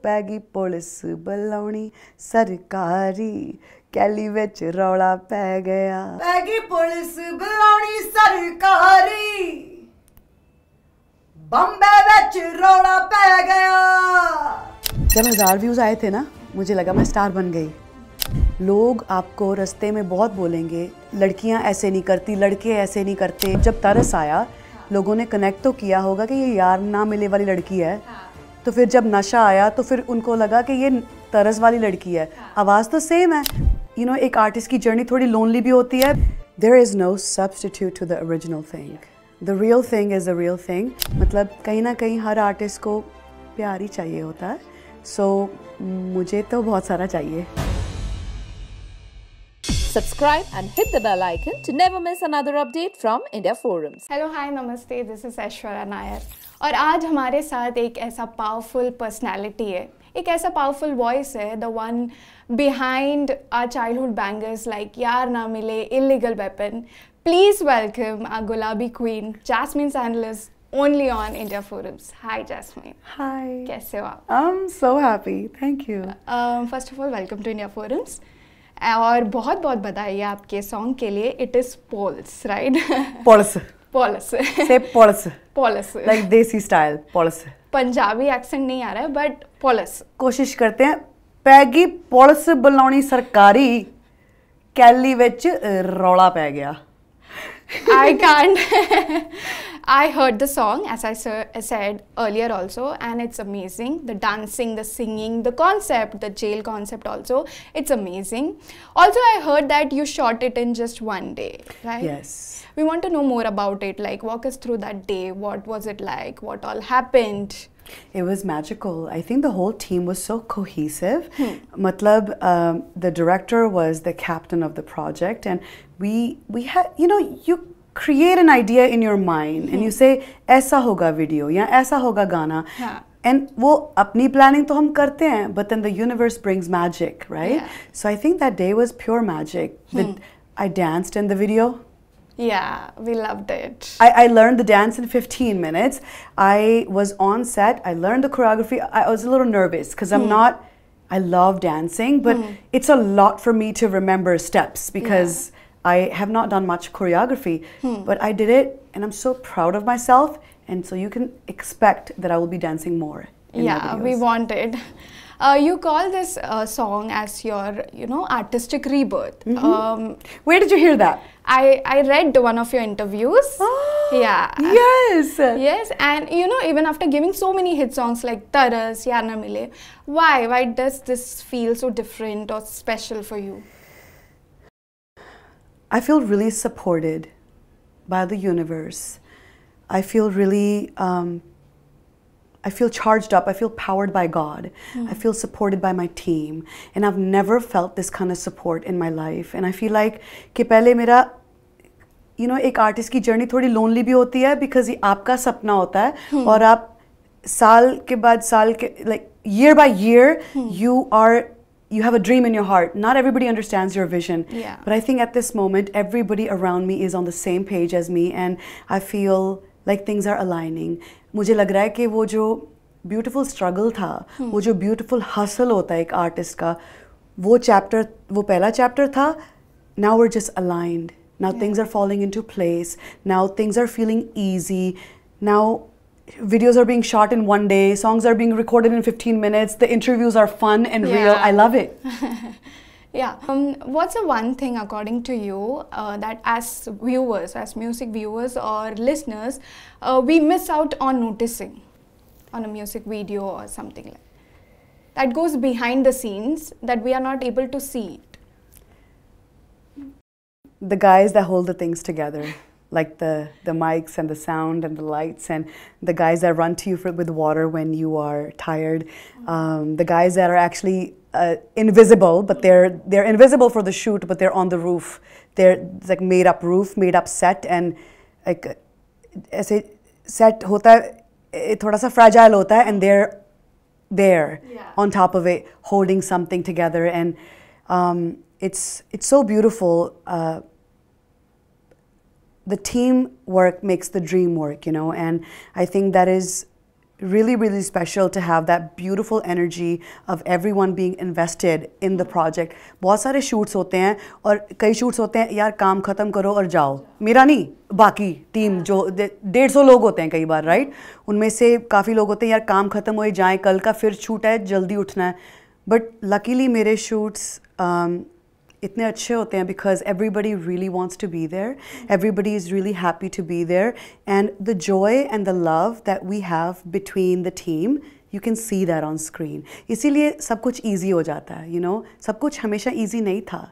पैगी police बलाउणी सरकारी कैली विच रौला पै गया पैगी पुलिस बलाउणी सरकारी बम्बे विच रौला पै गया। जब 1000 व्यूज आए थे ना, मुझे लगा मैं स्टार बन गई। लोग आपको रास्ते में बहुत बोलेंगे, लड़कियां ऐसे नहीं करती, लड़के ऐसे नहीं करते। जब तरस आया, लोगों ने कनेक्ट तो किया होगा कि ये यार ना मिले वाली लड़की है। तो फिर जब नशा आया तो फिर उनको लगा कि ये तरस वाली लड़की है। आवाज़ तो सेम है। यू नो, एक आर्टिस्ट की जर्नी थोड़ी लोनली भी होती है। There is no substitute to the original thing. The real thing is the real thing. मतलब कहीं ना कहीं हर आर्टिस्ट को प्यार ही चाहिए होता है। सो मुझे तो बहुत सारा चाहिए। Subscribe and hit the bell icon to never miss another update from India Forums. Hello, hi, नमस्ते, दिस इज ऐश्वर्या नायर और आज हमारे साथ एक ऐसा पावरफुल पर्सनालिटी है, एक ऐसा पावरफुल वॉइस है, the one behind our childhood bangers like Yaar Na Miley, illegal weapon. Please welcome our Gulabi queen Jasmine Sandlas, only on India Forums. Hi Jasmine. Hi. कैसे हो आप? I'm so happy. Thank you. First of all, welcome to India Forums. और बहुत बहुत बधाई आपके song के लिए। It is police, right? Polis. Police Say polis. Police, Like desi style. Polis. Punjabi accent नहीं आ रहा है, बट पोलस। कोशिश करते हैं। पैगी पुलिस बलाउणी सरकारी कैली विच रौला पै गया। I can't. I heard the song, as I said earlier also, and it's amazing. The dancing, the singing, the concept, the jail concept also, it's amazing. Also, I heard that you shot it in just one day, right? Yes. We want to know more about it. Like, walk us through that day. What was it like? What all happened? It was magical. I think the whole team was so cohesive. Matlab, the director was the captain of the project, and we had, you know, you create an idea in your mind and you say ऐसा होगा video या ऐसा होगा गाना, and वो अपनी planning तो हम करते हैं, but then the universe brings magic, right? Yeah. So I think that day was pure magic. I danced in the video. Yeah, we loved it. I learned the dance in 15 minutes. I was on set. I learned the choreography. I was a little nervous because I'm not, I love dancing, but it's a lot for me to remember steps because I have not done much choreography. But I did it and I'm so proud of myself. And so you can expect that I will be dancing more in my videos. We want it. You call this song as your, you know, artistic rebirth. Where did you hear that? I read one of your interviews. Oh, yeah. Yes. Yes, and you know, even after giving so many hit songs like Taras, Yaar Na Mile, why does this feel so different or special for you? I feel really supported by the universe. I feel really, I feel charged up. I feel powered by God. I feel supported by my team. And I've never felt this kind of support in my life. And I feel like कि पहले मेरा, you know, एक artist की journey थोड़ी lonely भी होती है because ये आपका सपना होता है और आप साल के बाद साल के, like year by year, you have a dream in your heart. Not everybody understands your vision. Yeah. But I think at this moment, everybody around me is on the same page as me, and I feel like things are aligning. मुझे लग रहा है कि वो जो beautiful struggle था, वो जो beautiful hustle होता है एक artist का, वो chapter, वो पहला chapter था. Now we're just aligned. Now things are falling into place. Now things are feeling easy. Now videos are being shot in one day, songs are being recorded in 15 minutes, the interviews are fun and real. I love it. Yeah. What's the one thing, according to you, that as viewers, as music viewers or listeners, we miss out on noticing on a music video or something like that goes behind the scenes that we are not able to see it? The guys that hold the things together. Like the mics and the sound and the lights, and the guys that run to you with water when you are tired. The guys that are actually invisible, but they're invisible for the shoot, but they're on the roof. It's like made up roof, made up set, and like ऐसे set होता है थोड़ा सा fragile होता है, and they're there on top of it, holding something together, and it's so beautiful. The teamwork makes the dream work, you know, and I think that is really, really special to have that beautiful energy of everyone being invested in the project. बहुत सारे shoots होते हैं और कई shoots होते हैं यार काम ख़त्म करो और जाओ. मेरा नहीं, बाकी टीम जो 150 लोग होते हैं कई बार, right? उनमें से काफ़ी लोग होते हैं यार काम ख़त्म हो जाए, कल का फिर shoot है, जल्दी उठना है. But luckily मेरे shoots इतने अच्छे होते हैं because everybody really wants to be there. Everybody is really happy to be there. And the joy and the love that we have between the team, you can see that on screen. इसीलिए सब कुछ easy हो जाता है, you know. सब कुछ हमेशा easy नहीं था,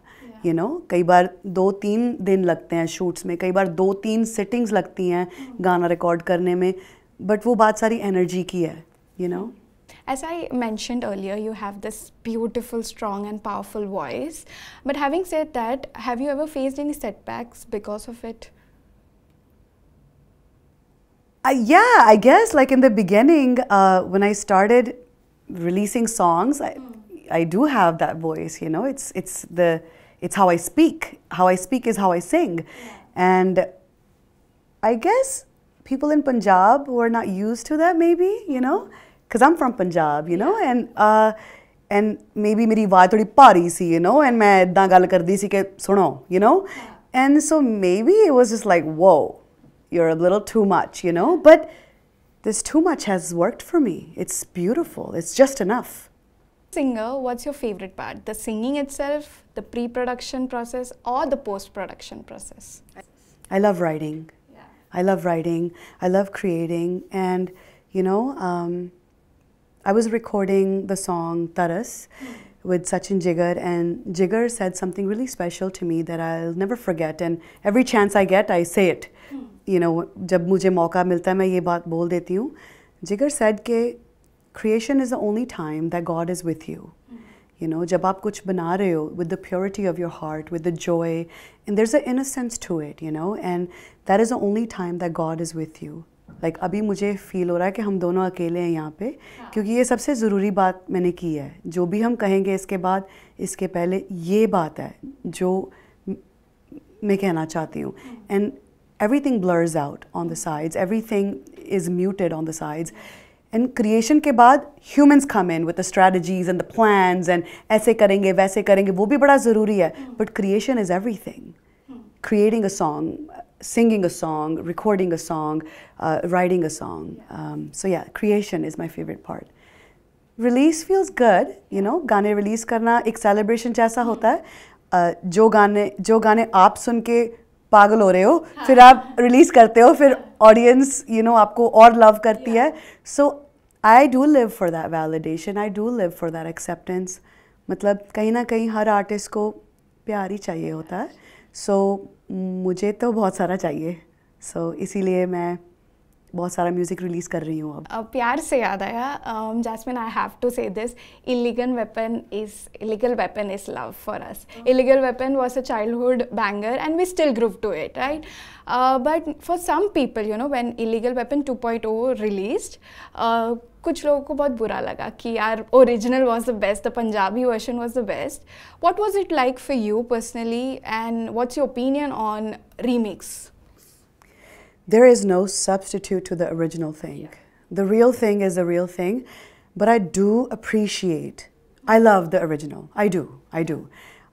you know. कई बार 2-3 दिन लगते हैं shoots में, कई बार 2-3 sittings लगती हैं गाना record करने में. But वो बात सारी energy की है, you know. As I mentioned earlier, you have this beautiful, strong and powerful voice. But having said that, have you ever faced any setbacks because of it? Yeah, I guess like in the beginning, when I started releasing songs, I do have that voice, you know. It's how I speak. How I speak is how I sing. And I guess people in Punjab who are not used to that maybe, you know. Because I'm from Punjab, you know, and maybe मेरी आवाज़ थोड़ी भारी सी, you know, and मैं इतना गल करदी सी कि सुनो, you know, and so maybe it was just like, whoa, you're a little too much, you know, but this too much has worked for me. It's beautiful. It's just enough. Singer, what's your favorite part? The singing itself, the pre-production process, or the post-production process? I love writing. Yeah. I love writing. I love creating, and you know. I was recording the song Taras with Sachin Jigar, and Jigar said something really special to me that I'll never forget, and every chance I get I say it. You know, जब मुझे मौका मिलता है मैं ये बात बोल देती हूँ. Jigar said कि creation is the only time that God is with you. You know, जब आप कुछ बना रहे हो with the purity of your heart, with the joy, and there's an innocence to it, you know, and that is the only time that God is with you. Like अभी मुझे feel हो रहा है कि हम दोनों अकेले हैं यहाँ पे, क्योंकि ये सबसे ज़रूरी बात मैंने की है. जो भी हम कहेंगे इसके बाद, इसके पहले ये बात है जो मैं कहना चाहती हूँ. And everything blurs out on the sides, everything is muted on the sides. And creation के बाद humans come in with the strategies and the plans and ऐसे करेंगे वैसे करेंगे, वो भी बड़ा ज़रूरी है. But creation is everything. Creating a song, singing a song, recording a song, writing a song. So yeah, creation is my favorite part. Release feels good, you know. गाने release करना एक celebration जैसा होता है. जो गाने आप सुन के पागल हो रहे हो, फिर आप release करते हो, फिर audience, you know, आपको और love करती है. So I do live for that validation. I do live for that acceptance. मतलब कहीं ना कहीं हर artist को प्यार ही चाहिए होता है. So मुझे तो बहुत सारा चाहिए. So इसीलिए मैं बहुत सारा म्यूजिक रिलीज कर रही हूँ अब. प्यार से याद आया, Jasmine, I have to say this. Illegal Weapon is love for us. Illegal Weapon was a childhood banger and we still groove to it, right? But for some people, you know, when Illegal Weapon 2.0 released, कुछ लोगों को बहुत बुरा लगा कि यार original was the best, the Punjabi version was the best. What was it like for you personally, and what's your opinion on remix? There is no substitute to the original thing. Yeah. The real thing is the real thing, but I do appreciate, I love the original. I do.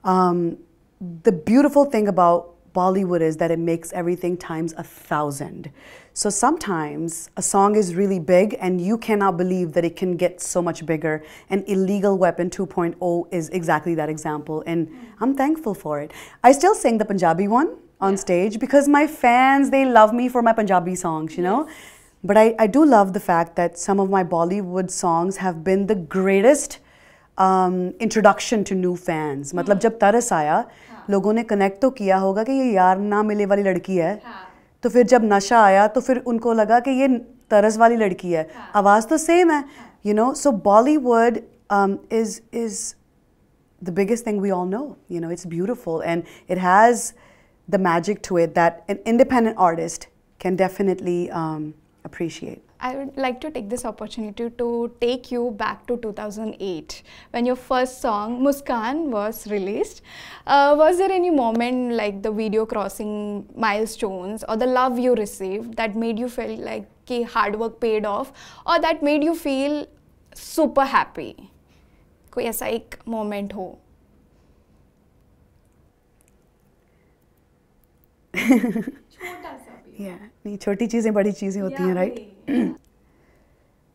The beautiful thing about Bollywood is that it makes everything times 1,000. So sometimes a song is really big and you cannot believe that it can get so much bigger, and Illegal Weapon 2.0 is exactly that example, and I'm thankful for it. I still sing the Punjabi one on stage because my fans, they love me for my Punjabi songs, you know. But I do love the fact that some of my Bollywood songs have been the greatest introduction to new fans. मतलब जब तरस आया, लोगों ने connect तो किया होगा कि ये यार ना मिले वाली लड़की है. तो फिर जब नशा आया तो फिर उनको लगा कि ये तरस वाली लड़की है. आवाज़ तो same है, you know. So Bollywood is the biggest thing we all know. You know, it's beautiful and it has the magic to it that an independent artist can definitely appreciate. I would like to take this opportunity to take you back to 2008 when your first song Muskaan was released. Was there any moment like the video crossing milestones or the love you received that made you feel like कि hard work paid of, और that made you feel super happy? कोई ऐसा एक moment हो? नहीं, छोटी चीज़ें बड़ी चीज़ें होती हैं, राइट?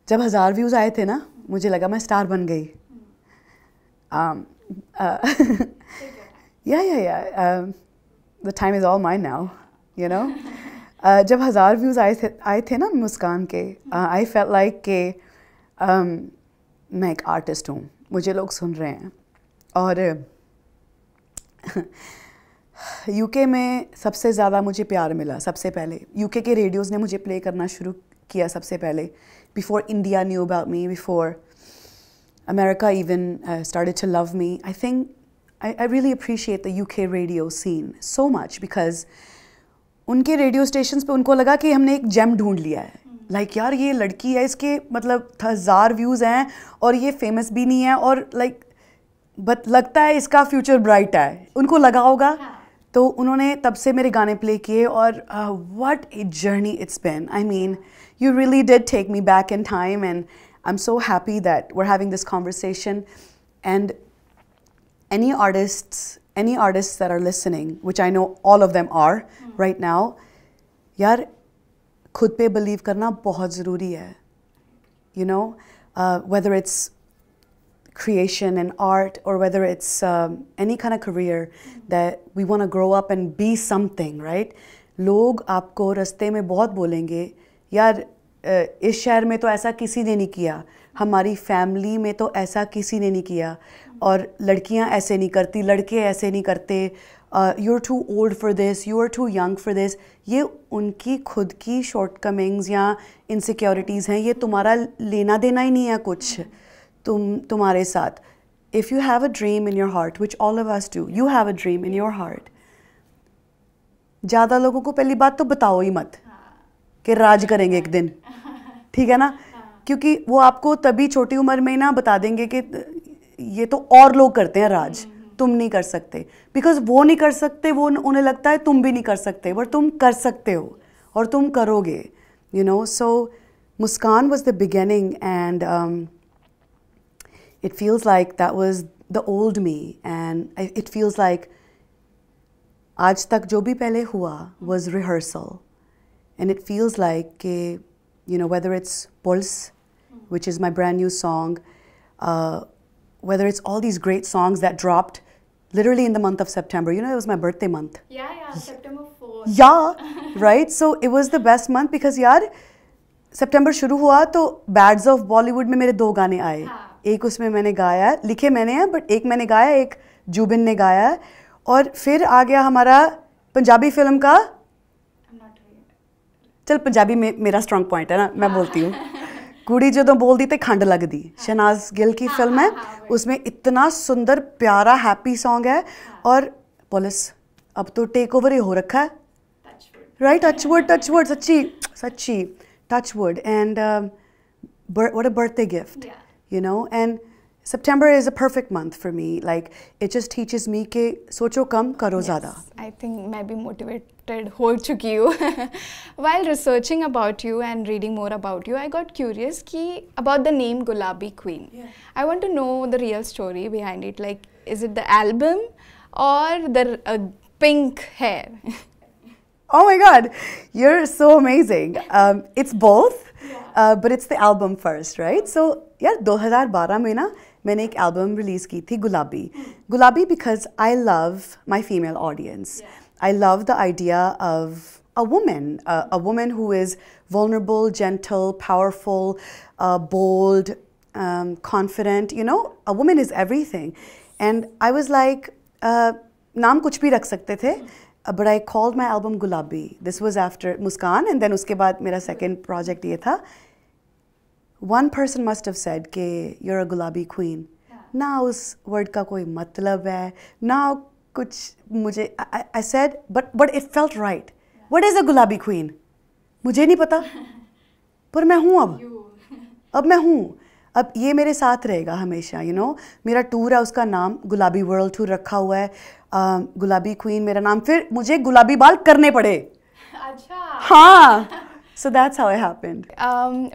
जब 1000 व्यूज़ आए थे ना, मुझे लगा मैं स्टार बन गई. The time is all mine now, you know. जब 1000 व्यूज़ आए थे ना मुस्कान के, I felt like कि मैं एक आर्टिस्ट हूँ, मुझे लोग सुन रहे हैं. और यूके में सबसे ज़्यादा मुझे प्यार मिला सबसे पहले. यूके के रेडियोज़ ने मुझे प्ले करना शुरू किया सबसे पहले. Before India knew about me, before America even started to love me. I think I really appreciate the UK radio scene so much because उनके रेडियो स्टेशंस पे उनको लगा कि हमने एक जेम ढूंढ लिया है. लाइक यार ये लड़की है, इसके मतलब 1000 व्यूज़ हैं और ये फेमस भी नहीं है, और लाइक बट लगता है इसका फ्यूचर ब्राइट है. उनको लगा होगा. तो उन्होंने तब से मेरे गाने प्ले किए, और what a journey it's been. I mean, you really did take me back in time, and I'm so happy that we're having this conversation. And any artists that are listening, which I know all of them are right now, यार खुद पे believe करना बहुत ज़रूरी है. You know, whether it's creation and art, or whether it's any kind of career that we want to grow up and be something, right? लोग आपको रास्ते में बहुत बोलेंगे, यार इस शहर में तो ऐसा किसी ने नहीं किया, हमारी फैमिली में तो ऐसा किसी ने नहीं किया, और लड़कियां ऐसे नहीं करती, लड़के ऐसे नहीं करते, you are too old for this, you are too young for this. ये उनकी खुद की शॉर्टकमिंग्स या इनसिक्योरिटीज़ हैं. ये तुम्हारा लेना देना ही नहीं है कुछ तुम्हारे साथ. If you have a dream in your heart, which all of us do, you have a dream in your heart, ज़्यादा लोगों को पहली बात तो बताओ ही मत कि राज करेंगे एक दिन, ठीक है ना? क्योंकि वो आपको तभी छोटी उम्र में ना बता देंगे कि ये तो और लोग करते हैं राज, तुम नहीं कर सकते. बिकॉज वो नहीं कर सकते, वो उन्हें लगता है तुम भी नहीं कर सकते, बट तुम कर सकते हो और तुम करोगे, you know. So Muskan was the beginning, and it feels like that was the old me, and it feels like आज तक जो भी पहले हुआ was rehearsal, and it feels like you know, whether it's Pulse, which is my brand new song, whether it's all these great songs that dropped literally in the month of September. You know, it was my birthday month. Yeah, September 4th. Yeah, right? So it was the best month because यार सितंबर शुरू हुआ तो beds of Bollywood में मेरे 2 गाने आए. एक उसमें मैंने गाया, लिखे मैंने हैं, बट एक मैंने गाया, एक जुबिन ने गाया. और फिर आ गया हमारा पंजाबी फिल्म का, चल पंजाबी में मेरा स्ट्रॉन्ग पॉइंट है ना, मैं बोलती हूँ. कुड़ी जो बोलती थे खंड लगदी, शहनाज गिल की फिल्म है. उसमें इतना सुंदर प्यारा हैप्पी सॉन्ग है. और पुलिस अब तो टेक ओवर ही हो रखा है, राइट? टचवुड, सच्ची touchwood. And what a birthday gift, you know. And September is a perfect month for me. Like it just teaches me कि सोचो कम करो ज़्यादा. I think मैं भी motivated हो चुकी हूँ. While researching about you and reading more about you, I got curious about the name Gulabi Queen. I want to know the real story behind it. Like, is it the album or the pink hair? Oh my God, you're so amazing. It's both. But it's the album first, right? So यार 2012 में ना मैंने एक album release की थी, Gulabi, because I love my female audience. I love the idea of a woman who is vulnerable, gentle, powerful, bold, confident. You know, a woman is everything. And I was like, नाम कुछ भी रख सकते थे. But I called my album Gulabi. This was after Muskaan, and then उसके बाद मेरा second project ये था. One person must have said कि you're a Gulabi queen. ना उस word का कोई मतलब है, ना कुछ मुझे. I said, but it felt right. What is a Gulabi queen? मुझे नहीं पता, पर मैं हूँ अब मैं हूँ. अब ये मेरे साथ रहेगा हमेशा, you know. मेरा टूर है, उसका नाम गुलाबी वर्ल्ड टूर रखा हुआ है. गुलाबी क्वीन मेरा नाम. फिर मुझे गुलाबी बाल करने पड़े. अच्छा. हाँ, So that's how it happened.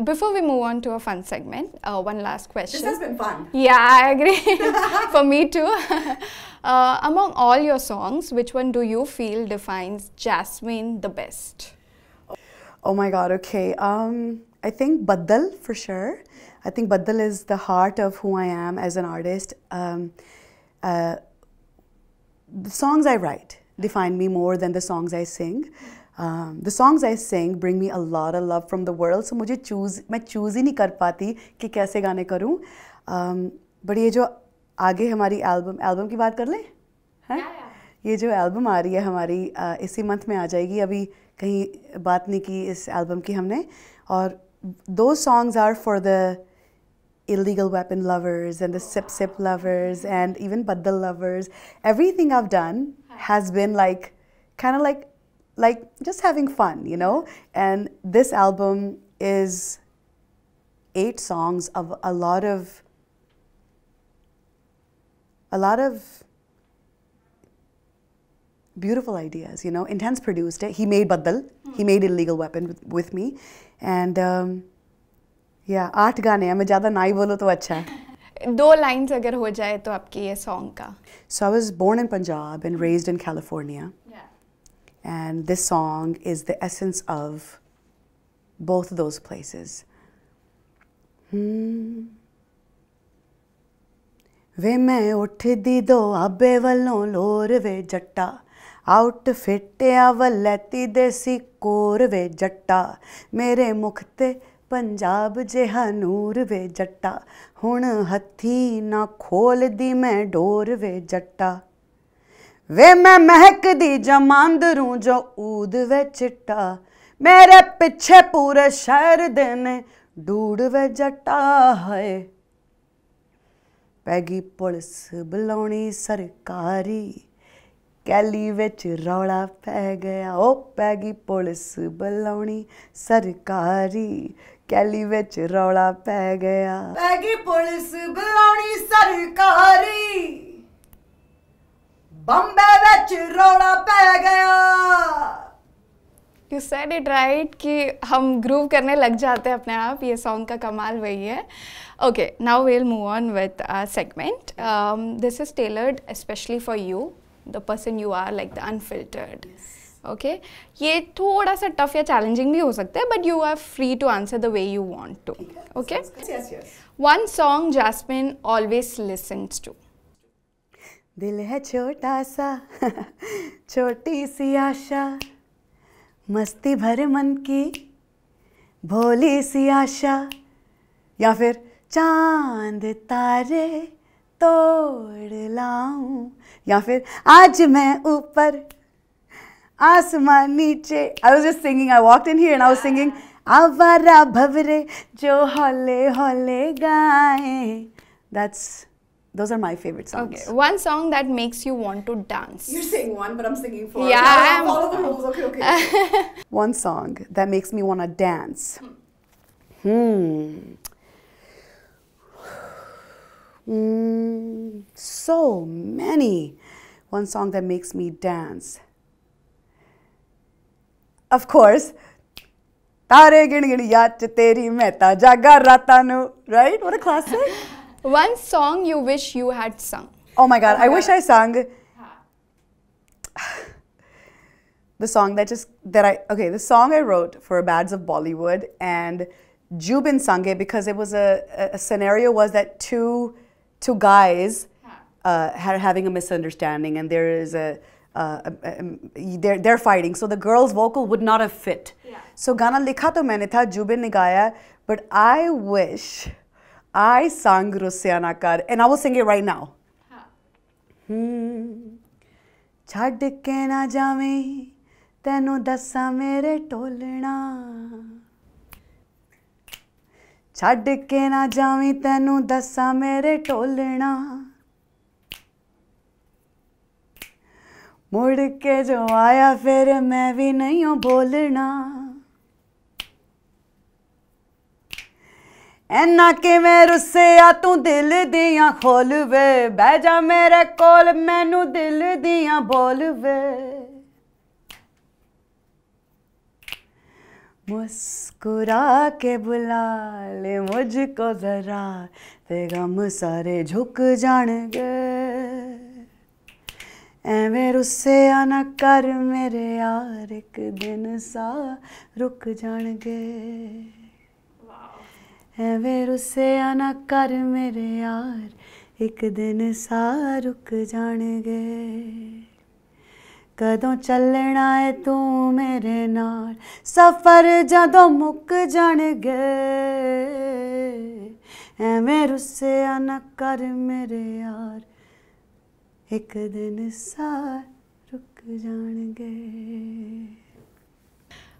Before we move on to a fun segment, one last question. This has been fun. Yeah, I agree. For me too. Among all your songs, which one do you feel defines Jasmine the best? Oh my God, okay. I think Baddal for sure. I think Baddal is the heart of who I am as an artist. The songs I write define me more than the songs I sing. The songs I sing bring me a lot of love from the world. So मैं choose ही नहीं कर पाती कि कैसे गाने करूँ. But ये जो आगे हमारी एल्बम की बात कर लें, हैं? ये जो एल्बम आ रही है हमारी इसी मंथ में आ जाएगी. अभी कहीं बात नहीं की इस एल्बम की हमने. और those songs are for the illegal weapon lovers and the sip lovers and even Baddal lovers. Everything I've done has been like kind of like just having fun, you know. And this album is 8 songs of a lot of beautiful ideas, you know. Intense produced it. He made Baddal. He made Illegal Weapon with me. And yeah, 8 गाने हैं. मैं ज़्यादा ना ही बोलूँ तो अच्छा है. 2 lines अगर हो जाए तो आपकी ये song का. So I was born in Punjab and raised in California. Yeah. And this song is the essence of both of those places. वे मैं उठदी दो आबे वल्लों लोर वे जट्टा आउटफिट आवलैती देसी कोर वे जट्टा मेरे मुख ते पंजाब जिहा नूर वे जट्टा हुण हथी ना खोल दी मैं डोर वे जट्टा वे मैं महकदी जमांदरूं जो ऊद वे चिट्टा मेरे पिछे पूरे शहर दे ने ढूढ़ वे जट्टा है पैगी पुलिस बुलाउणी सरकारी कैली विच रौला पै गया ओ पैगी पुलिस बुलाउणी सरकारी कैली विच रौला पै गया पैगी पुलिस बुलाउणी सरकारी बम्बे विच रौला पै गया. You said it right कि हम ग्रूव करने लग जाते हैं अपने आप. ये सॉन्ग का कमाल वही है. Okay, now we'll move on with our segment. This is tailored especially for you, the person you are, like the unfiltered. Okay, ये थोड़ा सा tough या challenging भी हो सकता है, but you are free to answer the way you want to. Okay? Yes, yes. One song Jasmine always listens to. दिल है छोटा सा छोटी सी आशा मस्ती भरे मन की भोली सी आशा या फिर चांद तारे तोड़ लाऊं या फिर आज मैं ऊपर आसमान नीचे. I was just singing. I walked in here and I was singing आवारा भवरे जो हौले हौले गाएं. Those are my favorite songs. Okay, one song that makes you want to dance. You're saying one, but I'm singing 4. Yeah, follow the rules. Okay. One song that makes me want to dance. So many. One song that makes me dance. Of course, Tare gin gin yaad ch teri mehta jaga rata nu. Right? What a classic. One song you wish you had sung. Oh my God, I wish I sang the song the song I wrote for Bads of Bollywood, and Jubin sang it because it was a scenario was that two guys are having a misunderstanding and there is they're fighting, so the girl's vocal would not have fit. So गाना लिखा तो मैंने था, Jubin ने गाया, but I wish I sang Russiana Kar, and I will sing it right now. छड़ के ना जावें तैनू दसा मेरे टोलना छड़ के ना जावें तैनू दसा मेरे टोलना मुड़ के जो आया फिर मैं भी नहीं हूँ बोलना ऐना किवें रुस्सिया तू दिल दियां खोल वे बह जा मेरे कोल मैनू दिल दियां बोल वे मुस्कुरा के बुला ले मुझको जरा, ते गम सारे झुक जाणगे, एवें रुस्सिया ना कर मेरे यार, एक दिन सा रुक जाणगे, एवें रुस्सिया ना कर मेरे यार, एक दिन सा रुक जाणगे, कदों चलना है तू मेरे नाल, सफर जदों मुक जाणगे, एवें रुस्सिया ना कर मेरे यार, एक दिन सा रुक जाणगे.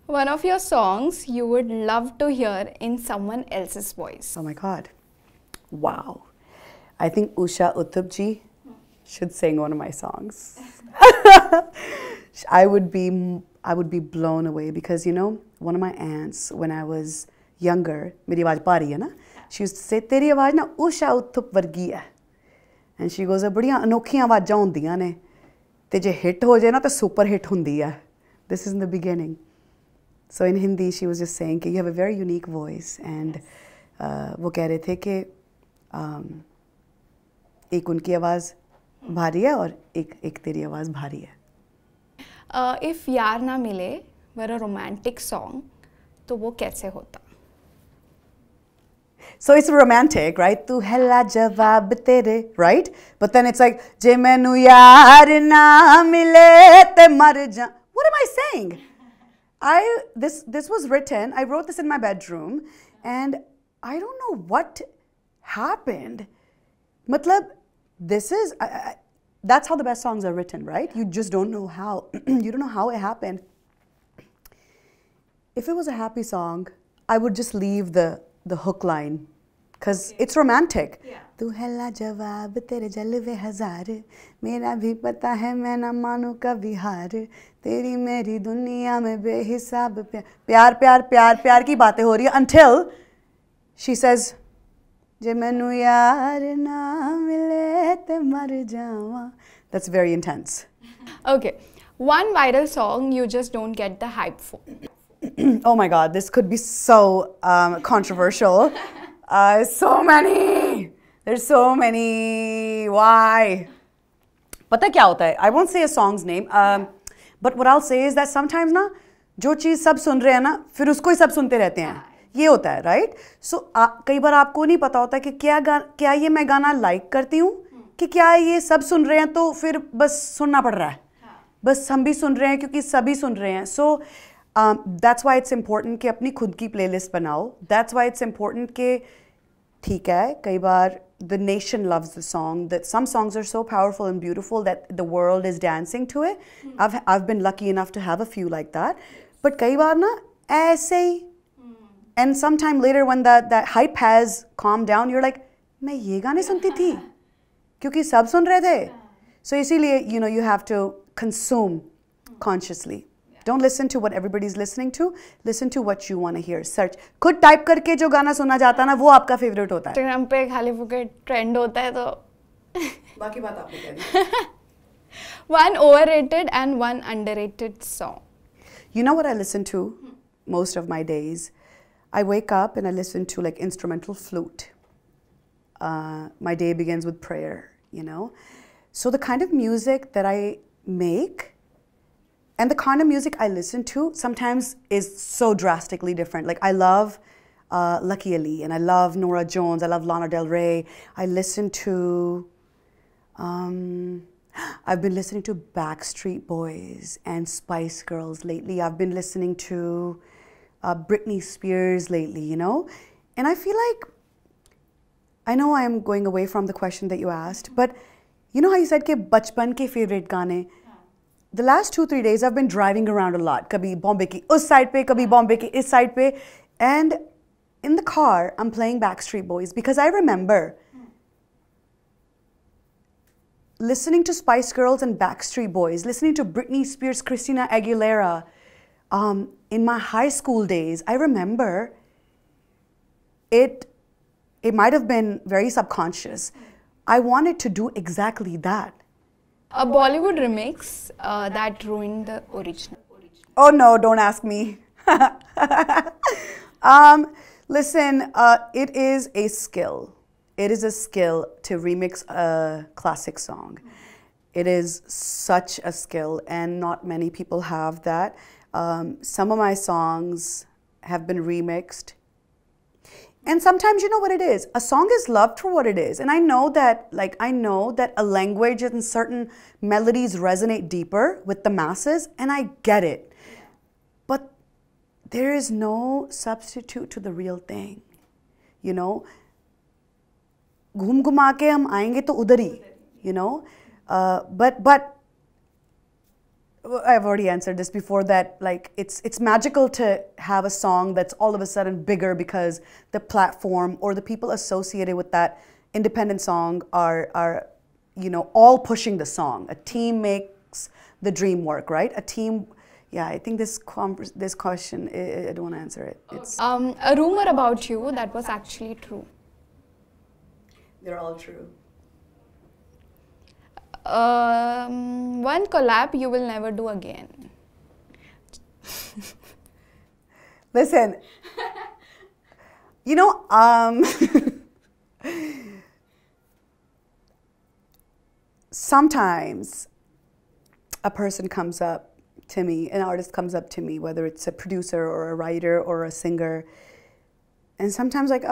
One of your songs you would love to hear in someone else's voice. Oh my God. Wow. I think Usha Uthup ji should sing one of my songs. I would be blown away because, you know, one of my aunts when I was younger, मेरी आवाज़ भारी है ना, she used to say तेरी आवाज़ ना उषा उत्थुप वर्गी है, and she goes बड़ियां अनोखियां आवाज़ां होंदियां ने, ते जे hit हो जाए ना तो super hit होंदी है. This is in the beginning. So in Hindi she was just saying कि you have a very unique voice, and वो कह रहे थे कि एक उनकी आवाज़ भारी है और एक तेरी आवाज़ भारी है. If यार ना मिले were a romantic song, तो वो कैसे होता? So it's romantic, right? तू हैला जवाब तेरे, right? But then it's like जे मैनू यार ना मिले ते मर जा. What am I saying? This was written. I wrote this in my bedroom, and I don't know what happened. Matlab, this is. That's how the best songs are written, right? You just don't know how. You don't know how it happened. If it was a happy song, I would just leave the hook line, because it's romantic. तू हैला जवाब तेरे जलवे हजार, मेरा भी पता है मैं ना मानू कभी हार, तेरी मेरी दुनिया में बेहिसाब प्यार प्यार प्यार प्यार की बातें हो रही है until she says जे मैनू यार ना मिले ते मर जावा. That's very intense. Okay, one viral song you just don't get the hype for. Oh my God, this could be so controversial. So many. There's so many. Why? पता क्या होता है? I won't say a song's name. But what I'll say is that sometimes ना जो चीज़ सब सुन रहे हैं ना, फिर उसको ही सब सुनते रहते हैं. ये होता है, right? So कई बार आपको नहीं पता होता कि क्या ये मैं गाना like करती हूँ, कि क्या ये सब सुन रहे हैं तो फिर बस सुनना पड़ रहा है. बस हम भी सुन रहे हैं क्योंकि सभी सुन रहे हैं. So that's why it's important कि अपनी खुद की playlist बनाओ. That's why it's important कि ठीक है, कई बार the nation loves the song, that some songs are so powerful and beautiful that the world is dancing to it. I've been lucky enough to have a few like that. But कई बार ना ऐसे ही, and sometime later when that hype has calmed down, you're like, मैं ये गाने सुनती थी क्योंकि सब सुन रहे थे. So इसीलिए, you know, you have to consume consciously. Don't listen to what everybody's listening to. Listen to what you want to hear. Search. खुद टाइप करके जो गाना सुना जाता है ना, वो आपका फेवरेट होता है. Instagram पे खाली फुके ट्रेंड होता है तो बाकी बात आपने कह दी. One overrated and one underrated song. You know what I listen to most of my days? I wake up and I listen to like instrumental flute. My day begins with prayer, you know. So the kind of music that I make and the kind of music I listen to sometimes is so drastically different. Like I love Lucky Ali, and I love Norah Jones, I love Lana Del Rey. I listen to, I've been listening to Backstreet Boys and Spice Girls lately. I've been listening to Britney Spears lately, you know. And I feel like, I know I am going away from the question that you asked, but you know how you said ke bachpan ke favorite gaane? The last 2-3 days I've been driving around a lot. Kabhi Bombay ki us side pe, kabhi Bombay ki is side pe. And in the car, I'm playing Backstreet Boys because I remember listening to Spice Girls and Backstreet Boys, listening to Britney Spears, Christina Aguilera. In my high school days, I remember it might have been very subconscious. I wanted to do exactly that. A Bollywood remix that ruined the original. Oh no, don't ask me. Listen, it is a skill. It is a skill to remix a classic song. It is such a skill, and not many people have that. Some of my songs have been remixed. And sometimes, you know what it is? A song is loved for what it is. And I know that a language and certain melodies resonate deeper with the masses, and I get it. But there is no substitute to the real thing. You know? घूम घुमा के हम आएंगे तो उधर ही, you know? But I've already answered this before, that like it's magical to have a song that's all of a sudden bigger because the platform or the people associated with that independent song are you know, all pushing the song. A team makes the dream work, right? A team. Yeah, I think this question, I don't want to answer it. It's a rumor about you that was actually true. They're all true. One collab you will never do again. Listen, you know, sometimes a person comes up to me, an artist comes up to me, whether it's a producer or a writer or a singer, and sometimes like,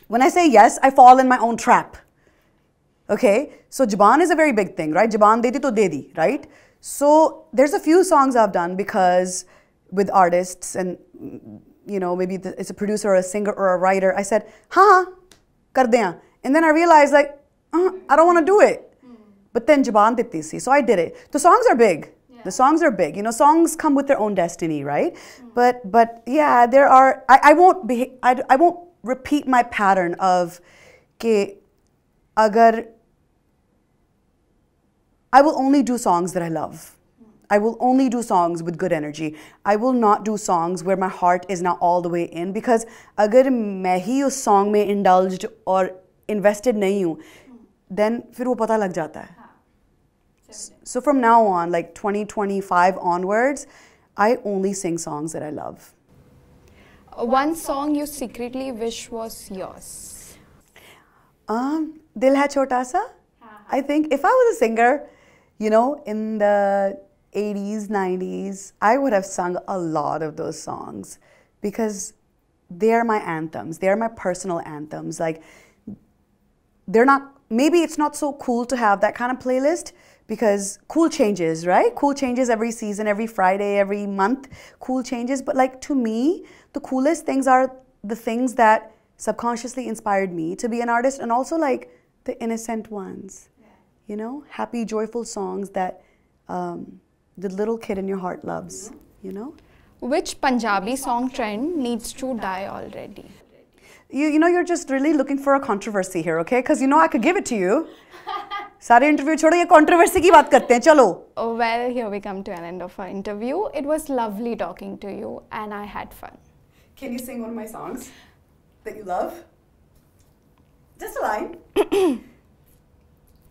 when I say yes, I fall in my own trap. Okay, so Juban is a very big thing, right? Juban de di to de di, right? So there's a few songs I've done because with artists, and you know, maybe it's a producer or a singer or a writer, I said, ha, kar dein. And then I realized like, I don't want to do it. But then Juban ditti si, so I did it. The songs are big. Yeah. The songs are big. You know, songs come with their own destiny, right? But yeah, there are. I won't repeat my pattern of ke agar. I will only do songs that I love. I will only do songs with good energy. I will not do songs where my heart is not all the way in, because agar main hi us song mein indulged or invested nahi hu, then fir wo pata lag jata hai. So from now on, like 2025 onwards, I only sing songs that I love. One song you secretly wish was yours? Dil Hai Chota Sa. I think if I was a singer, you know, in the 80s, 90s, I would have sung a lot of those songs because they are my anthems. They are my personal anthems. Like, they're not, maybe it's not so cool to have that kind of playlist because cool changes, right? Cool changes every season, every Friday, every month, cool changes. But like, to me, the coolest things are the things that subconsciously inspired me to be an artist, and also like the innocent ones, you know, happy, joyful songs that the little kid in your heart loves, you know? Which Punjabi song trend needs to die already? You know, you're just really looking for a controversy here, okay? Because you know I could give it to you. सारे interview छोड़ो, ये controversy की बात करते हैं, चलो. Well, here we come to an end of our interview. It was lovely talking to you, and I had fun. Can you sing one of my songs that you love? Just a line.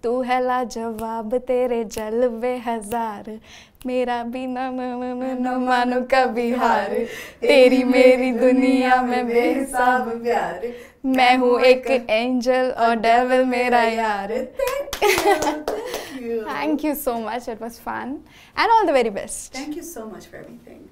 तू है लाजवाब तेरे जलवे हजार, मेरा भी न मानो कभी हार, तेरी मेरी दुनिया में बेहिसाब प्यार, मैं हूँ एक एंजल और डेविल मेरा यार. Thank you so much. It was fun, and all the very best. Thank you so much for everything.